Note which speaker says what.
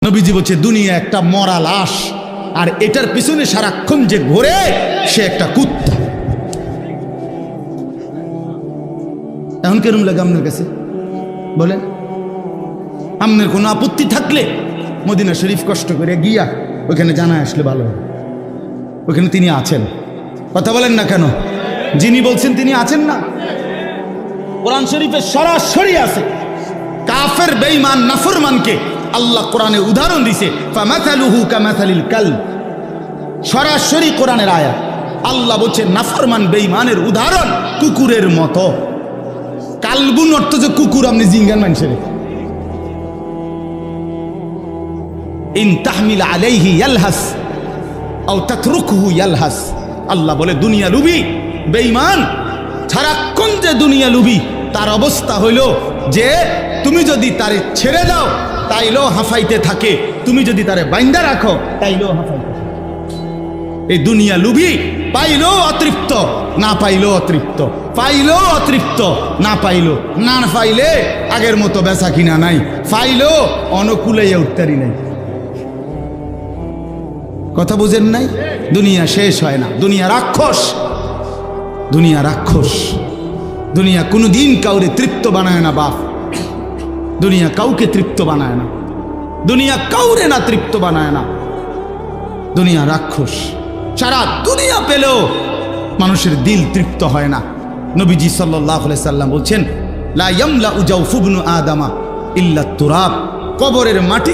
Speaker 1: নবীজি বলছে দুনিয়া একটা মরা লাশ, আর এটার পিছনে সারাক্ষণ যে ঘোরে সে একটা কুত্তা। এখন কেরম লাগে আপনার কাছে বলেন? আপনার কোনো আপত্তি থাকলে মদিনা শরীফ কষ্ট করে গিয়া ওখানে জানায় আসলে ভালো হবে। ওখানে তিনি আছেন, কথা বলেন না কেন? যিনি বলছেন তিনি আছেন না? কোরআন শরীফে সরাসরি আছে। কাফের বেঈমান নাফরমানকে আল্লাহ কোরআনে উদাহরণ দিছে, ফামাথালুহু কামাথালিল কালব। সরাসরি কোরআনের আয়াত। আল্লাহ বলছে নাফরমান বেঈমানের উদাহরণ কুকুরের মতো। কালবুন অর্থ যে কুকুর, আপনি জিঙ্গান মানুষের। ইন তাহমিল আলাইহি ইয়ালহাস আও তাতরুকহু ইয়ালহাস। আল্লাহ বলে দুনিয়া লুবি বেঈমান সারাক্ষণ যে দুনিয়া লুবি, তার অবস্থা হইল যে তুমি যদি তারে ছেড়ে দাও তাইলেও হাঁফাইতে থাকে, তুমি যদি তারে বাইন্দা রাখো তাইলেও হাঁফাইতে থাকে। এই দুনিয়া লুবি পাইলেও অতৃপ্ত, না পাইলেও অতৃপ্ত, পাইলেও অতৃপ্ত, না পাইলো, না পাইলে আগের মতো বেচা কিনা নাই, পাইলেও অনুকূলে উঠতারি নাই। কথা বুঝেন নাই? দুনিয়া শেষ হয় না, দুনিয়া রাক্ষস, দুনিয়া রাক্ষস। দুনিয়া কোনোদিন কাউরে তৃপ্ত বানায় না বাপ, দুনিয়া কাউকে তৃপ্ত বানায় না, দুনিয়া কাউরে না তৃপ্ত বানায় না। দুনিয়া রাক্ষস। সারা দুনিয়া পেলেও মানুষের দিল তৃপ্ত হয় না। নবীজি সাল্লাল্লাহু আলাইহি সাল্লাম বলছেন, লা ইয়ামলাউ জাওফু ইবনু আদামা ইল্লা তুরাব। কবরের মাটি